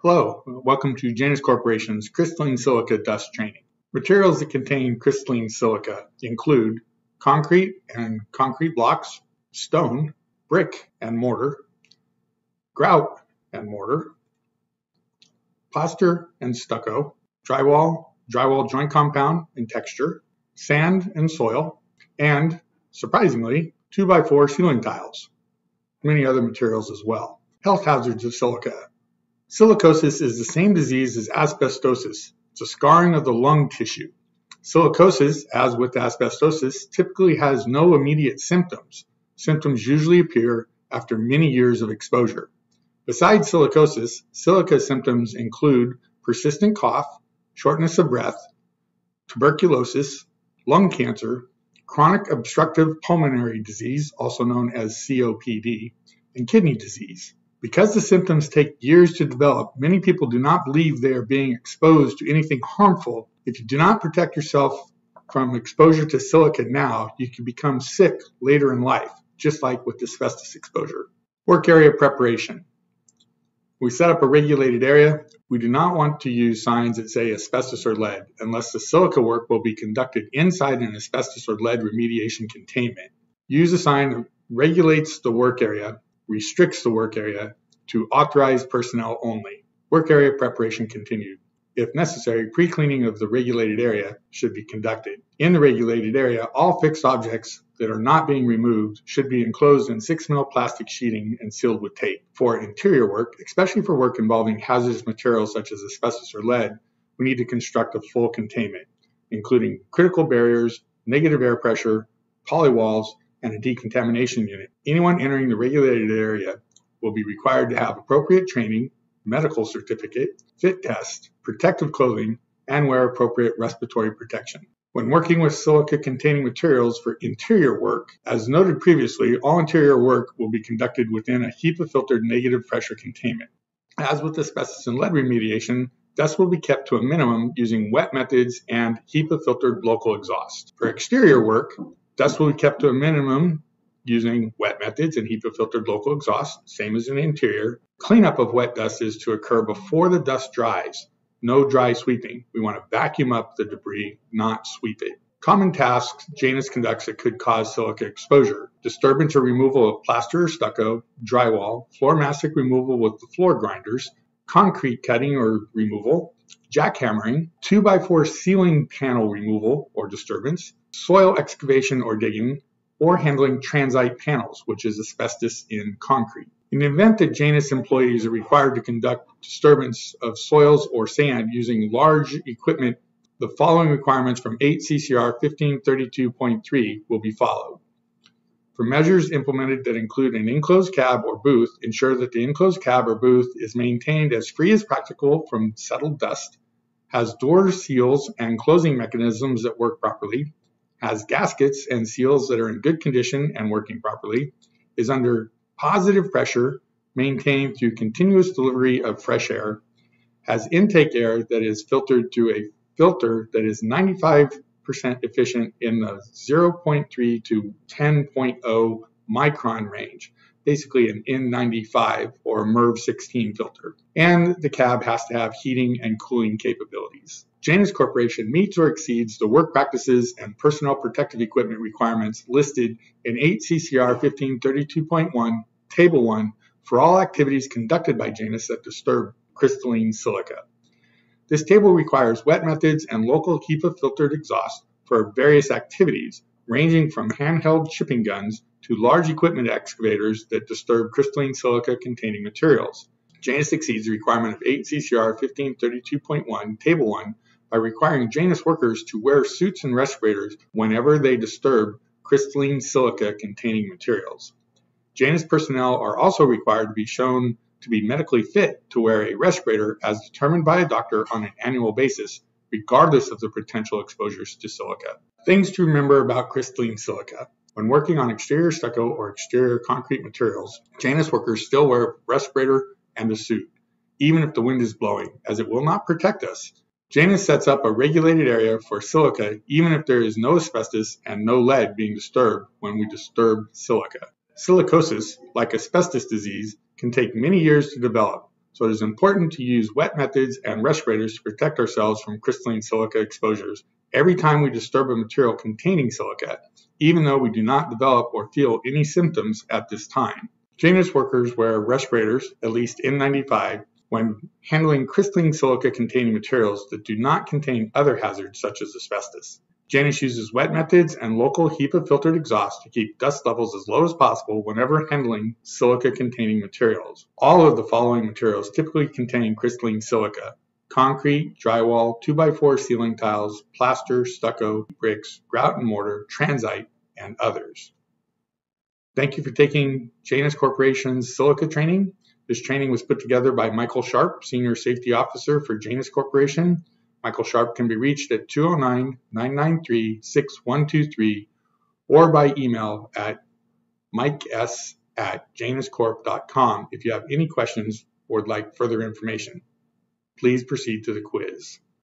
Hello, welcome to Janus Corporation's Crystalline Silica Dust Training. Materials that contain crystalline silica include concrete and concrete blocks, stone, brick and mortar, grout and mortar, plaster and stucco, drywall joint compound and texture, sand and soil, and, surprisingly, 2x4 ceiling tiles. Many other materials as well. Health hazards of silica. Silicosis is the same disease as asbestosis. It's a scarring of the lung tissue. Silicosis, as with asbestosis, typically has no immediate symptoms. Symptoms usually appear after many years of exposure. Besides silicosis, silica symptoms include persistent cough, shortness of breath, tuberculosis, lung cancer, chronic obstructive pulmonary disease, also known as COPD, and kidney disease. Because the symptoms take years to develop, many people do not believe they are being exposed to anything harmful. If you do not protect yourself from exposure to silica now, you can become sick later in life, just like with asbestos exposure. Work area preparation. We set up a regulated area. We do not want to use signs that say asbestos or lead unless the silica work will be conducted inside an asbestos or lead remediation containment. Use a sign that regulates the work area, restricts the work area to authorized personnel only. Work area preparation continued. If necessary, pre-cleaning of the regulated area should be conducted. In the regulated area, all fixed objects that are not being removed should be enclosed in 6mm plastic sheeting and sealed with tape. For interior work, especially for work involving hazardous materials such as asbestos or lead, we need to construct a full containment, including critical barriers, negative air pressure, polywalls, and a decontamination unit. Anyone entering the regulated area will be required to have appropriate training, medical certificate, fit test, protective clothing, and wear appropriate respiratory protection. When working with silica-containing materials for interior work, as noted previously, all interior work will be conducted within a HEPA-filtered negative pressure containment. As with asbestos and lead remediation, dust will be kept to a minimum using wet methods and HEPA-filtered local exhaust. For exterior work, dust will be kept to a minimum using wet methods and HEPA-filtered local exhaust, same as in the interior. Cleanup of wet dust is to occur before the dust dries. No dry sweeping. We want to vacuum up the debris, not sweep it. Common tasks Janus conducts that could cause silica exposure: disturbance or removal of plaster or stucco, drywall, floor mastic removal with the floor grinders, concrete cutting or removal, jackhammering, 2x4 ceiling panel removal or disturbance, soil excavation or digging, or handling transite panels, which is asbestos in concrete. In the event that Janus employees are required to conduct disturbance of soils or sand using large equipment, the following requirements from 8 CCR 1532.3 will be followed. For measures implemented that include an enclosed cab or booth, ensure that the enclosed cab or booth is maintained as free as practical from settled dust, has door seals and closing mechanisms that work properly, has gaskets and seals that are in good condition and working properly, is under positive pressure maintained through continuous delivery of fresh air, has intake air that is filtered through a filter that is 95% efficient in the 0.3 to 10.0 micron range, basically an N95 or MERV 16 filter. And the cab has to have heating and cooling capabilities. Janus Corporation meets or exceeds the work practices and personnel protective equipment requirements listed in 8 CCR 1532.1, Table 1, for all activities conducted by Janus that disturb crystalline silica. This table requires wet methods and local HEPA-filtered exhaust for various activities, ranging from handheld shipping guns to large equipment excavators that disturb crystalline silica-containing materials. Janus exceeds the requirement of 8 CCR 1532.1, Table 1, by requiring Janus workers to wear suits and respirators whenever they disturb crystalline silica-containing materials. Janus personnel are also required to be shown to be medically fit to wear a respirator as determined by a doctor on an annual basis, regardless of the potential exposures to silica. Things to remember about crystalline silica. When working on exterior stucco or exterior concrete materials, Janus workers still wear a respirator and a suit, even if the wind is blowing, as it will not protect us. Janus sets up a regulated area for silica even if there is no asbestos and no lead being disturbed when we disturb silica. Silicosis, like asbestos disease, can take many years to develop, so it is important to use wet methods and respirators to protect ourselves from crystalline silica exposures every time we disturb a material containing silica, even though we do not develop or feel any symptoms at this time. Janus workers wear respirators, at least N95, when handling crystalline silica containing materials that do not contain other hazards such as asbestos. Janus uses wet methods and local HEPA filtered exhaust to keep dust levels as low as possible whenever handling silica containing materials. All of the following materials typically contain crystalline silica: concrete, drywall, 2x4 ceiling tiles, plaster, stucco, bricks, grout and mortar, transite, and others. Thank you for taking Janus Corporation's Silica training. This training was put together by Michael Sharp, Senior Safety Officer for Janus Corporation. Michael Sharp can be reached at 209-993-6123 or by email at mikes@januscorp.com if you have any questions or would like further information. Please proceed to the quiz.